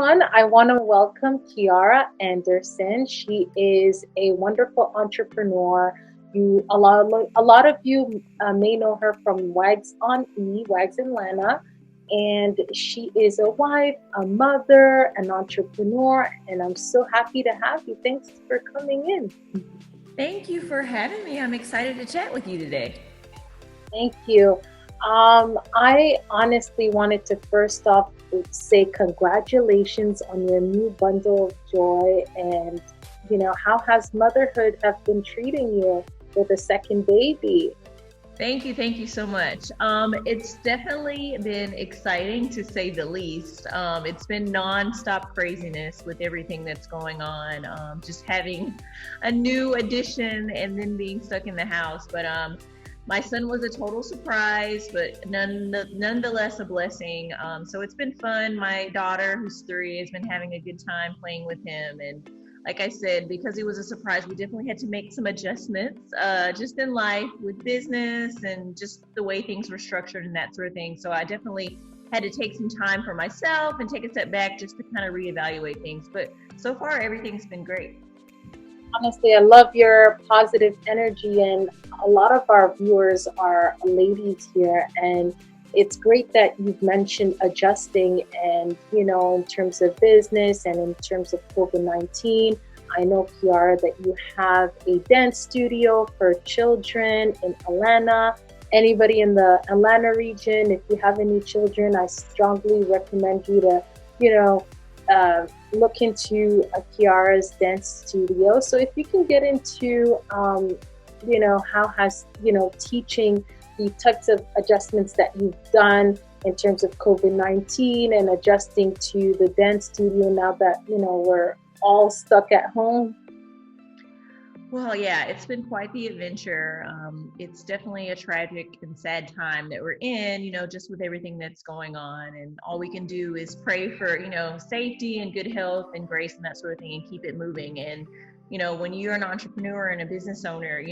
everyone. I want to welcome Kierra Anderson. She is a wonderful entrepreneur. A lot of you may know her from WAGS on WAGS Atlanta, and she is a wife, a mother, an entrepreneur, and I'm so happy to have you. Thanks for coming in. Thank you for having me. I'm excited to chat with you today. Thank you. I honestly wanted to first off say congratulations on your new bundle of joy, and how has motherhood have been treating you with a second baby? Thank you. Thank you so much. It's definitely been exciting to say the least. It's been nonstop craziness with everything that's going on. Just having a new addition and then being stuck in the house. But my son was a total surprise, but nonetheless a blessing. So it's been fun. My daughter, who's 3, has been having a good time playing with him. And like I said, because it was a surprise, we definitely had to make some adjustments just in life with business and just the way things were structured and that sort of thing. So I definitely had to take some time for myself and take a step back just to kind of reevaluate things. But so far, everything's been great. Honestly, I love your positive energy, and a lot of our viewers are ladies here, and it's great that you've mentioned adjusting and, in terms of business and in terms of COVID-19. I know, Kiara, that you have a dance studio for children in Atlanta. Anybody in the Atlanta region, if you have any children, I strongly recommend you to, look into Kiara's dance studio. So if you can get into, how has, teaching the types of adjustments that you've done in terms of COVID-19 and adjusting to the dance studio now that, we're all stuck at home. Well, yeah, it's been quite the adventure. It's definitely a tragic and sad time that we're in, just with everything that's going on. And all we can do is pray for, safety and good health and grace and that sort of thing and keep it moving. And, when you're an entrepreneur and a business owner,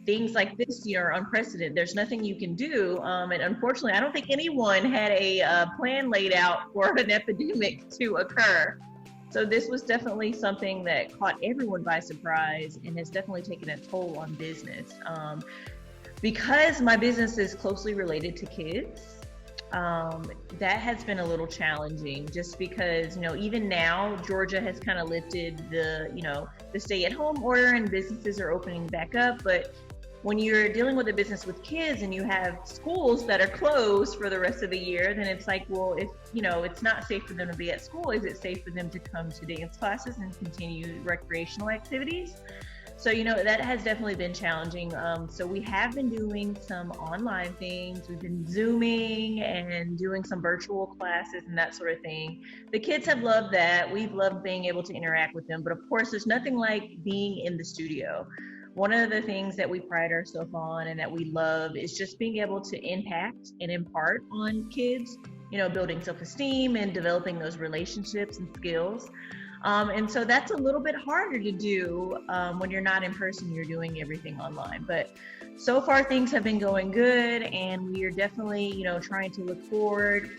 things like this, are unprecedented. There's nothing you can do. And unfortunately, I don't think anyone had a plan laid out for an epidemic to occur. So this was definitely something that caught everyone by surprise and has definitely taken a toll on business. Because my business is closely related to kids, that has been a little challenging just because, even now Georgia has kind of lifted the stay-at-home order and businesses are opening back up. But when you're dealing with a business with kids and you have schools that are closed for the rest of the year, then it's like, well, if it's not safe for them to be at school, is it safe for them to come to dance classes and continue recreational activities? So, that has definitely been challenging. So we have been doing some online things. We've been Zooming and doing some virtual classes and that sort of thing. The kids have loved that. We've loved being able to interact with them. But of course, there's nothing like being in the studio. One of the things that we pride ourselves on and that we love is just being able to impact and impart on kids, building self-esteem and developing those relationships and skills. And so that's a little bit harder to do when you're not in person, you're doing everything online. But so far things have been going good, and we are definitely, trying to look forward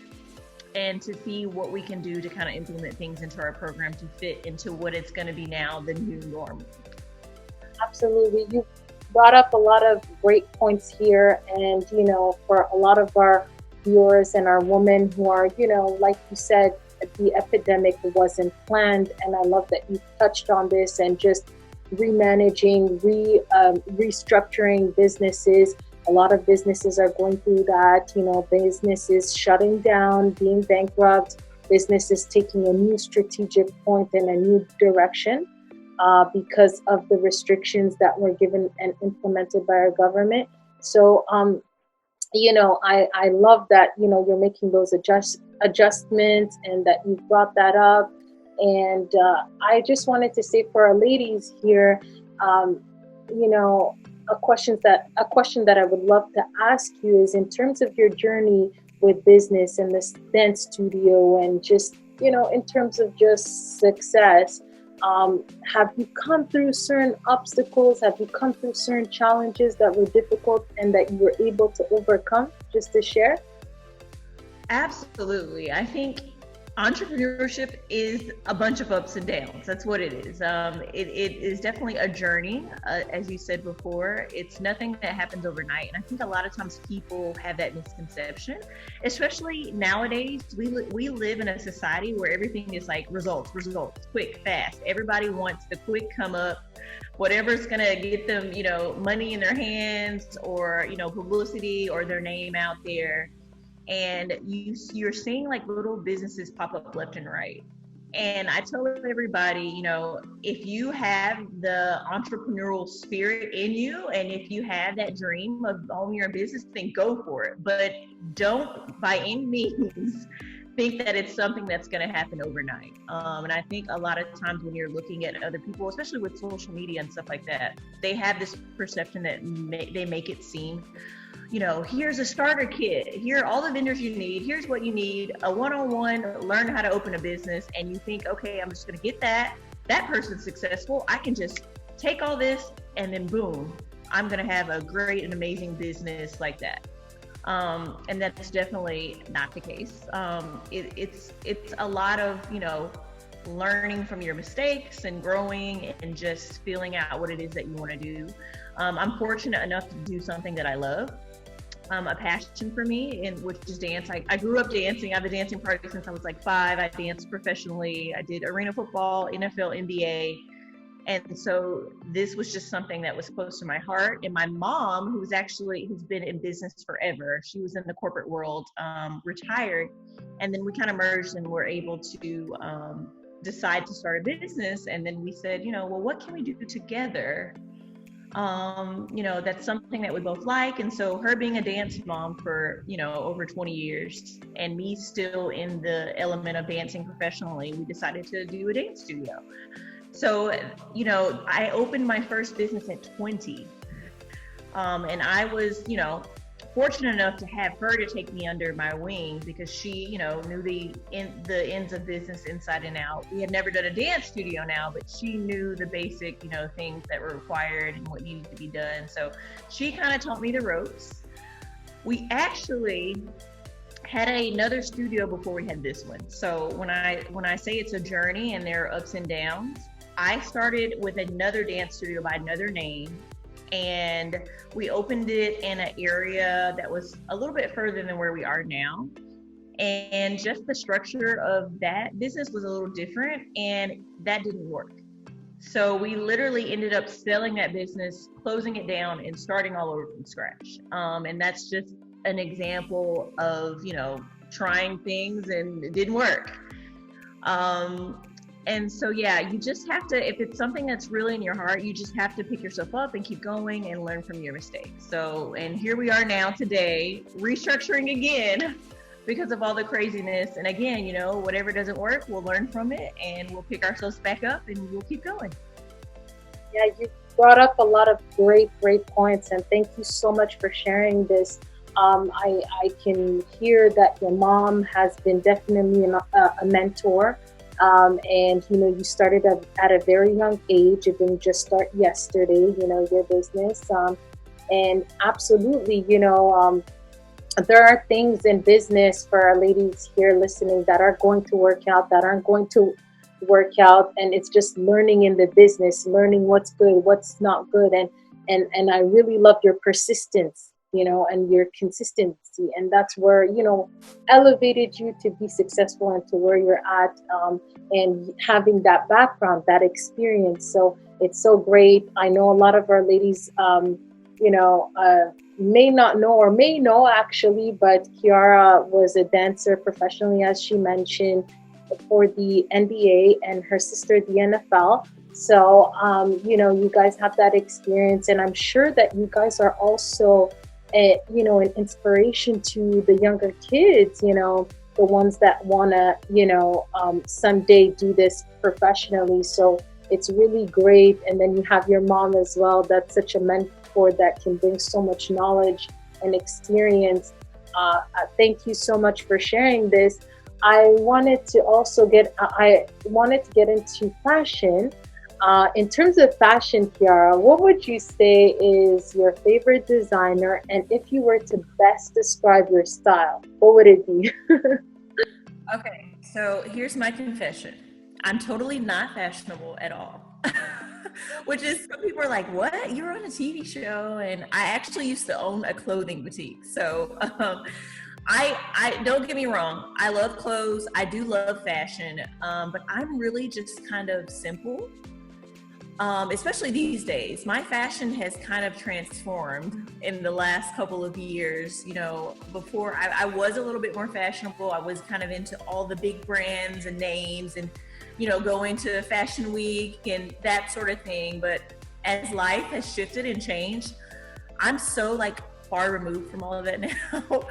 and to see what we can do to kind of implement things into our program to fit into what it's going to be now, the new normal. Absolutely. You brought up a lot of great points here. And, for a lot of our viewers and our women who are, like you said, the epidemic wasn't planned. And I love that you touched on this and just remanaging, restructuring businesses. A lot of businesses are going through that, businesses shutting down, being bankrupt, businesses taking a new strategic point and a new direction. Because of the restrictions that were given and implemented by our government. So, I love that, you're making those adjustments and that you brought that up. And I just wanted to say for our ladies here, a question that I would love to ask you is in terms of your journey with business and the dance studio and just, in terms of just success. Have you come through certain obstacles? Have you come through certain challenges that were difficult and that you were able to overcome? Just to share. Absolutely. I think Entrepreneurship is a bunch of ups and downs. That's what it is. It is definitely a journey, as you said before. It's nothing that happens overnight. And I think a lot of times people have that misconception, especially nowadays. We live in a society where everything is like results, quick, fast. Everybody wants the quick come up, whatever's going to get them, money in their hands, or, publicity, or their name out there. And you're seeing like little businesses pop up left and right. And I tell everybody, if you have the entrepreneurial spirit in you, and if you have that dream of owning your business, then go for it. But don't by any means think that it's something that's going to happen overnight. And I think a lot of times when you're looking at other people, especially with social media and stuff like that, they have this perception that they make it seem, here's a starter kit, here are all the vendors you need, here's what you need, a one-on-one, learn how to open a business. And you think, okay, I'm just going to get that person's successful, I can just take all this and then boom, I'm going to have a great and amazing business like that. And that's definitely not the case. It's a lot of, learning from your mistakes and growing and just feeling out what it is that you want to do. I'm fortunate enough to do something that I love. A passion for me, which is dance. I grew up dancing. I've been dancing probably since I was like 5. I danced professionally. I did arena football, NFL, NBA. And so this was just something that was close to my heart. And my mom, who's been in business forever, she was in the corporate world, retired. And then we kind of merged and were able to decide to start a business. And then we said, well, what can we do together? That's something that we both like. And so her being a dance mom for, over 20 years and me still in the element of dancing professionally, we decided to do a dance studio. So, I opened my first business at 20. And I was, fortunate enough to have her to take me under my wing because she, knew the ends of business inside and out. We had never done a dance studio now, but she knew the basic, things that were required and what needed to be done. So she kind of taught me the ropes. We actually had another studio before we had this one. So when I say it's a journey and there are ups and downs, I started with another dance studio by another name. And we opened it in an area that was a little bit further than where we are now. And just the structure of that business was a little different, and that didn't work. So we literally ended up selling that business, closing it down, and starting all over from scratch. And that's just an example of, trying things and it didn't work. And so, yeah, you just have to, if it's something that's really in your heart, you just have to pick yourself up and keep going and learn from your mistakes. So, and here we are now today, restructuring again because of all the craziness. And again, whatever doesn't work, we'll learn from it and we'll pick ourselves back up and we'll keep going. Yeah, you brought up a lot of great points. And thank you so much for sharing this. I can hear that your mom has been definitely a mentor. And, you started at a very young age. It didn't just start yesterday, your business. And absolutely, there are things in business for our ladies here listening that are going to work out, that aren't going to work out. And it's just learning in the business, learning what's good, what's not good. And I really love your persistence, and your consistency. And that's where, elevated you to be successful and to where you're at, and having that background, that experience. So it's so great. I know a lot of our ladies, may not know or may know actually, but Kierra was a dancer professionally, as she mentioned, for the NBA and her sister, the NFL. So, you guys have that experience, and I'm sure that you guys are also an inspiration to the younger kids, the ones that want to, someday do this professionally. So it's really great. And then you have your mom as well. That's such a mentor that can bring so much knowledge and experience. Thank you so much for sharing this. I wanted to get into fashion. In terms of fashion, Kierra, what would you say is your favorite designer? And if you were to best describe your style, what would it be? Okay, So here's my confession. I'm totally not fashionable at all. Which is, some people are like, what? You're on a TV show? And I actually used to own a clothing boutique. So I don't get me wrong. I love clothes. I do love fashion. But I'm really just kind of simple. Especially these days, my fashion has kind of transformed in the last couple of years. You know, before I was a little bit more fashionable. I was kind of into all the big brands and names and, you know, going to Fashion Week and that sort of thing. But as life has shifted and changed, I'm so like far removed from all of that now.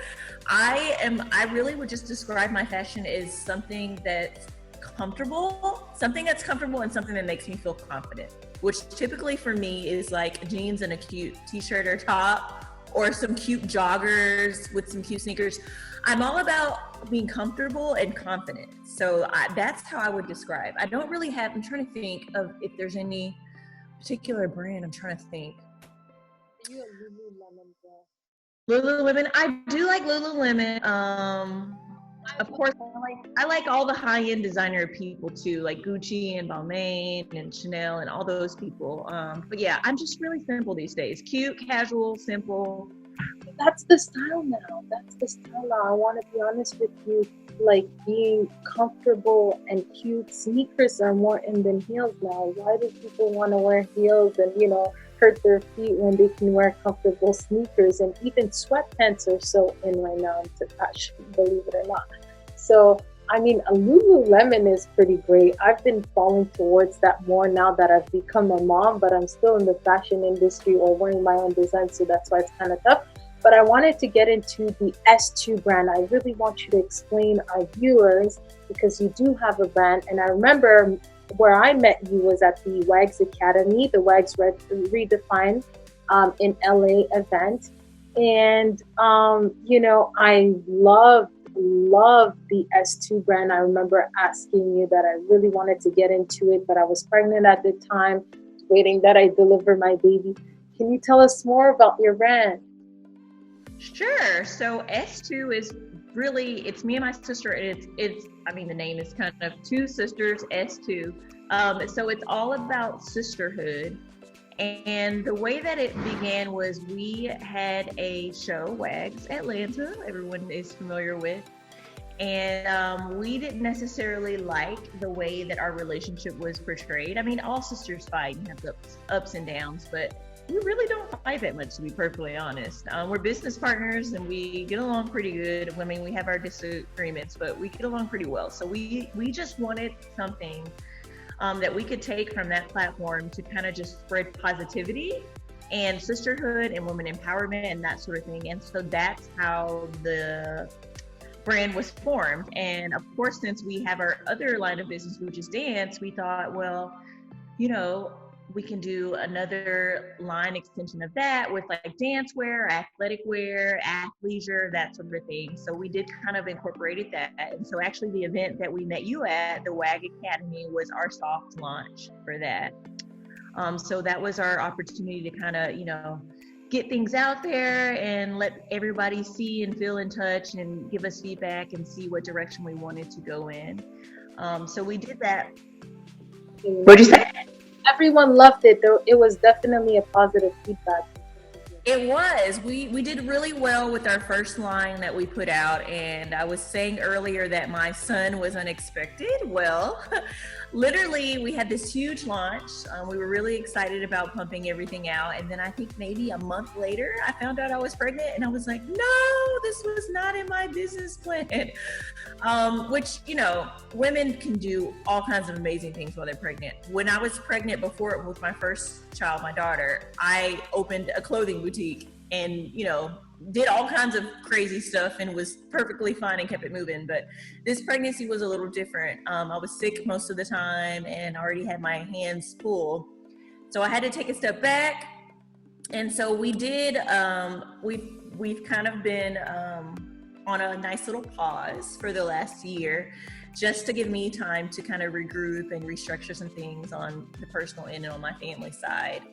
I really would just describe my fashion as something that's comfortable and something that makes me feel confident, which typically for me is like jeans and a cute t-shirt or top, or some cute joggers with some cute sneakers. I'm all about being comfortable and confident. So that's how I would describe. I'm trying to think of if there's any particular brand. I'm trying to think. Are you a Lululemon girl? Lululemon. I do like Lululemon. Of course, I like all the high-end designer people too, like Gucci and Balmain and Chanel and all those people. But yeah, I'm just really simple these days. Cute, casual, simple. That's the style now. That's the style now. I want to be honest with you. Like being comfortable and cute. Sneakers are more in than heels now. Why do people want to wear heels and, you know, hurt their feet when they can wear comfortable sneakers? And even sweatpants are so in right now into fashion, believe it or not. So, I mean, a Lululemon is pretty great. I've been falling towards that more now that I've become a mom, but I'm still in the fashion industry or wearing my own design, so that's why it's kind of tough. But I wanted to get into the S2 brand. I really want you to explain our viewers, because you do have a brand. And I remember where I met you was at the WAGS Academy, the WAGS Redefined in LA event. And, you know, I love the S2 brand. I remember asking you that I really wanted to get into it, but I was pregnant at the time, waiting that I deliver my baby. Can you tell us more about your brand? Sure. So S2 is really, it's me and my sister. I mean, the name is kind of two sisters, S2. So it's all about sisterhood. And the way that it began was we had a show, WAGS Atlanta, everyone is familiar with. And we didn't necessarily like the way that our relationship was portrayed. I mean, all sisters fight and have ups and downs, but we really don't fight that much, to be perfectly honest. We're business partners and we get along pretty good. I mean, we have our disagreements, but we get along pretty well. So we just wanted something that we could take from that platform to kind of just spread positivity and sisterhood and women empowerment and that sort of thing. And so that's how the brand was formed. And of course, since we have our other line of business, which is dance, we thought, well, you know, we can do another line extension of that with like dance wear, athletic wear, athleisure, that sort of thing. So we did kind of incorporated that. And so actually the event that we met you at, the WAG Academy, was our soft launch for that. So that was our opportunity to kind of, you know, get things out there and let everybody see and feel in touch and give us feedback and see what direction we wanted to go in. So we did that. What'd you say? Everyone loved it, though. It was definitely a positive feedback. It was. We did really well with our first line that we put out. And I was saying earlier that my son was unexpected. Well, literally, we had this huge launch. We were really excited about pumping everything out. And then I think maybe a month later, I found out I was pregnant. And I was like, no, this was not in my business plan. Which, you know, women can do all kinds of amazing things while they're pregnant. When I was pregnant before with my first child, my daughter, I opened a clothing boutique and, you know, did all kinds of crazy stuff and was perfectly fine and kept it moving. But this pregnancy was a little different. I was sick most of the time and already had my hands full. So I had to take a step back. And so we did, we've kind of been on a nice little pause for the last year. just to give me time to kind of regroup and restructure some things on the personal end and on my family side.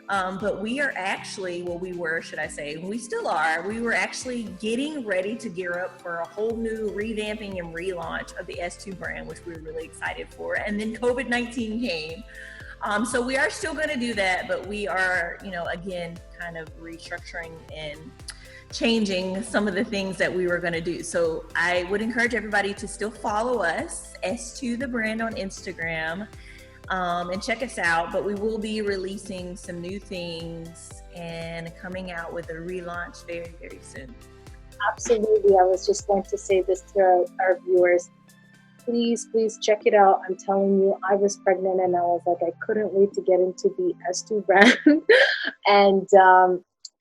But we are actually, well, we were, should I say, we still are, we were actually getting ready to gear up for a whole new revamping and relaunch of the S2 brand, which we were really excited for. And then COVID-19 came. So we are still going to do that, but we are, again, kind of restructuring and changing some of the things that we were going to do. So I would encourage everybody to still follow us, S2 the brand on Instagram, and check us out. But we will be releasing some new things and coming out with a relaunch very, very soon. Absolutely. I was just going to say this to our viewers. Please check it out. I'm telling you, I was pregnant and I was like, I couldn't wait to get into the S2 brand. And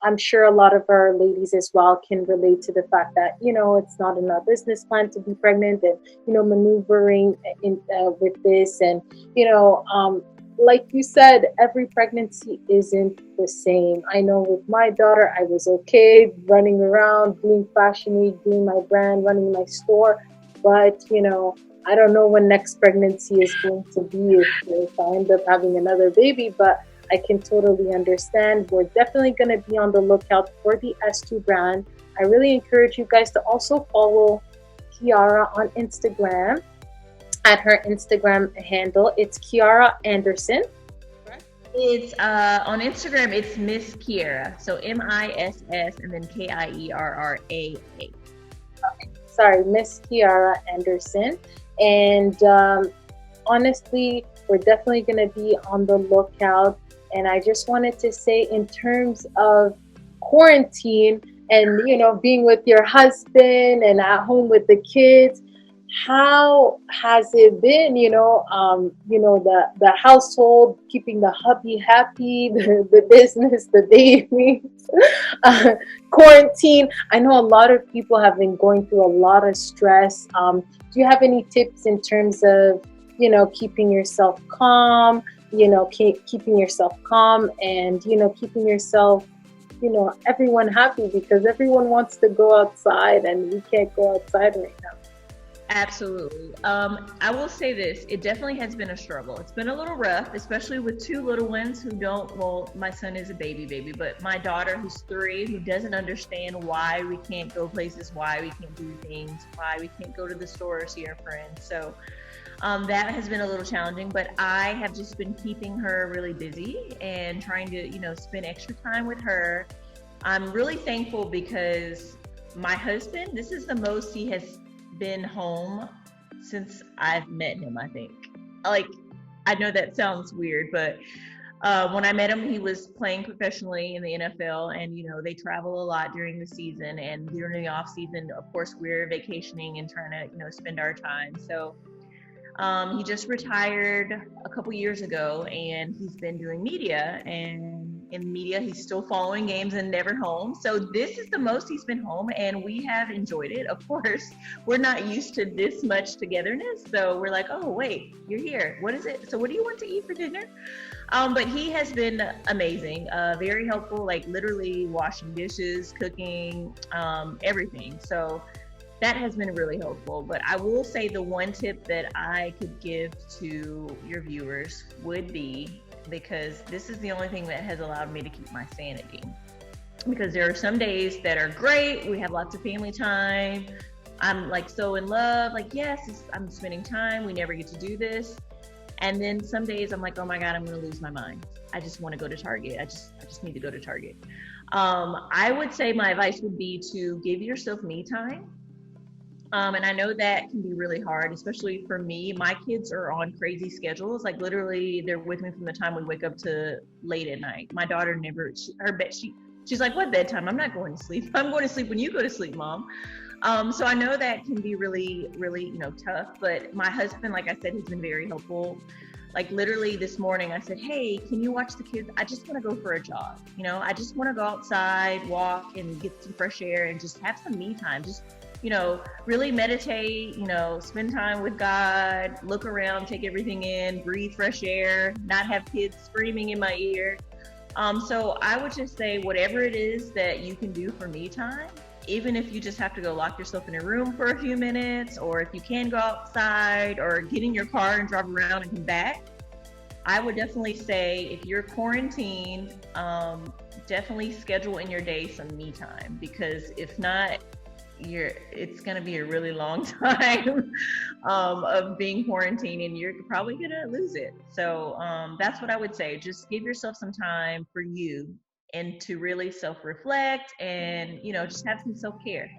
I'm sure a lot of our ladies as well can relate to the fact that, it's not in our business plan to be pregnant and, maneuvering with this. And, like you said, every pregnancy isn't the same. I know with my daughter, I was okay running around, doing Fashion Week, doing my brand, running my store. But, I don't know when next pregnancy is going to be if I end up having another baby, but I can totally understand. We're definitely going to be on the lookout for the S2 brand. I really encourage you guys to also follow Kierra on Instagram at her Instagram handle. It's Kierra Anderson. It's on Instagram, it's Miss Kierra. So MISS and then KIERRAA. Okay. Sorry, Miss Kierra Anderson. And honestly, we're definitely going to be on the lookout. And I just wanted to say, in terms of quarantine and, being with your husband and at home with the kids, how has it been, the household, keeping the hubby happy, the business, the babies, quarantine? I know a lot of people have been going through a lot of stress. Do you have any tips in terms of, keeping yourself calm, keeping yourself calm and, keeping yourself, everyone happy, because everyone wants to go outside and we can't go outside right now? Absolutely. I will say this, it definitely has been a struggle. It's been a little rough, especially with two little ones who my son is a baby, but my daughter who's 3, who doesn't understand why we can't go places, why we can't do things, why we can't go to the store or see our friends. So that has been a little challenging, but I have just been keeping her really busy and trying to, spend extra time with her. I'm really thankful because my husband, this is the most he has been home since I've met him, I think. Like, I know that sounds weird, but when I met him, he was playing professionally in the NFL, and they travel a lot during the season, and during the off season, of course, we're vacationing and trying to spend our time. So he just retired a couple years ago, and he's been doing media, and in media he's still following games and never home. So this is the most he's been home, and we have enjoyed it. Of course, we're not used to this much togetherness, so we're like, oh wait, you're here, what is it, so what do you want to eat for dinner? But he has been amazing, very helpful, like literally washing dishes, cooking, everything. So that has been really helpful. But I will say the one tip that I could give to your viewers would be, because this is the only thing that has allowed me to keep my sanity, because there are some days that are great, we have lots of family time, I'm like so in love, like yes, I'm spending time, we never get to do this. And then some days I'm like, oh my God, I'm gonna lose my mind, I just want to go to Target, I just need to go to Target. I would say my advice would be to give yourself me time. And I know that can be really hard, especially for me. My kids are on crazy schedules. Like literally, they're with me from the time we wake up to late at night. My daughter she's like, what bedtime? I'm not going to sleep. I'm going to sleep when you go to sleep, Mom. So I know that can be really, really, tough. But my husband, like I said, has been very helpful. Like literally this morning, I said, hey, can you watch the kids? I just want to go for a jog. I just want to go outside, walk, and get some fresh air and just have some me time. Just really meditate, spend time with God, look around, take everything in, breathe fresh air, not have kids screaming in my ear. So I would just say whatever it is that you can do for me time, even if you just have to go lock yourself in a room for a few minutes, or if you can go outside or get in your car and drive around and come back, I would definitely say if you're quarantined, definitely schedule in your day some me time, because if not, it's going to be a really long time of being quarantined, and you're probably going to lose it. So that's what I would say. Just give yourself some time for you and to really self-reflect and, just have some self-care.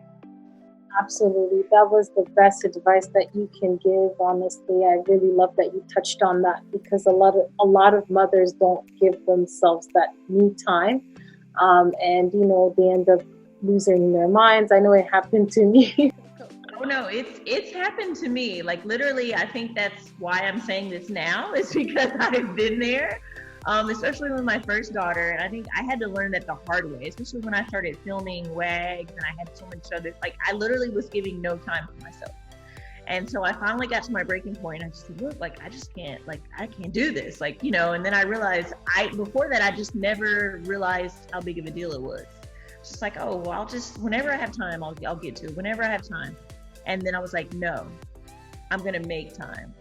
Absolutely. That was the best advice that you can give. Honestly, I really love that you touched on that, because a lot of mothers don't give themselves that me time. And they end up losing their minds. I know it happened to me. Oh no, it's happened to me. Like literally, I think that's why I'm saying this now, is because I've been there. Especially with my first daughter, and I think I had to learn that the hard way, especially when I started filming WAGS and I had so much other, like I literally was giving no time for myself. And so I finally got to my breaking point. I just said, look, like I just can't, like I can't do this, like, and then I realized before that, I just never realized how big of a deal it was. It's just like, oh, well, I'll just, whenever I have time, I'll get to it, whenever I have time. And then I was like, no, I'm going to make time.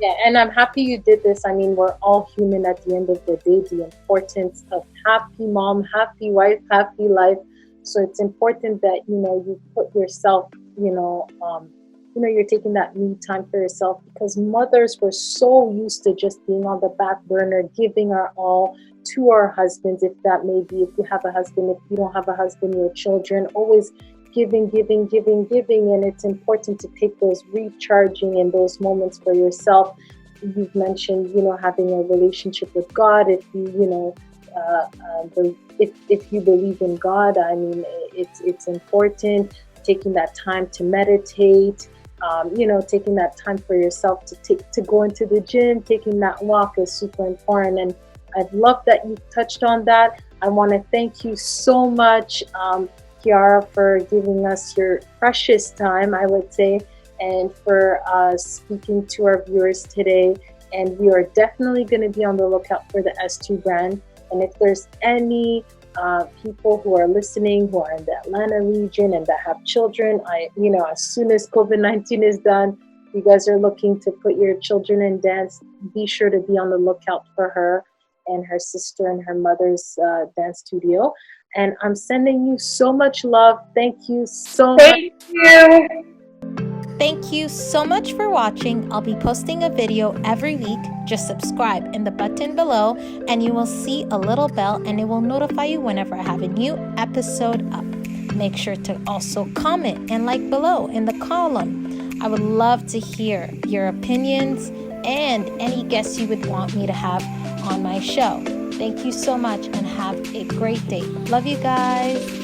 Yeah, and I'm happy you did this. I mean, we're all human at the end of the day. The importance of happy mom, happy wife, happy life. So it's important that, you put yourself, you're taking that me time for yourself, because mothers were so used to just being on the back burner, giving our all to our husbands, if that may be, if you have a husband, if you don't have a husband, your children, always giving. And it's important to take those recharging and those moments for yourself. You've mentioned, having a relationship with God. If you, if you believe in God, I mean, it's important taking that time to meditate. Taking that time for yourself to go into the gym, taking that walk is super important. And I love that you touched on that. I want to thank you so much, Kierra, for giving us your precious time, I would say, and for speaking to our viewers today. And we are definitely going to be on the lookout for the S2 brand. And if there's any people who are listening who are in the Atlanta region and that have children, as soon as COVID-19 is done, you guys are looking to put your children in dance, be sure to be on the lookout for her and her sister and her mother's dance studio. And I'm sending you so much love. Thank you so much. Thank you. Thank you so much for watching. I'll be posting a video every week. Just subscribe in the button below and you will see a little bell and it will notify you whenever I have a new episode up. Make sure to also comment and like below in the column. I would love to hear your opinions and any guests you would want me to have on my show. Thank you so much and have a great day. Love you guys.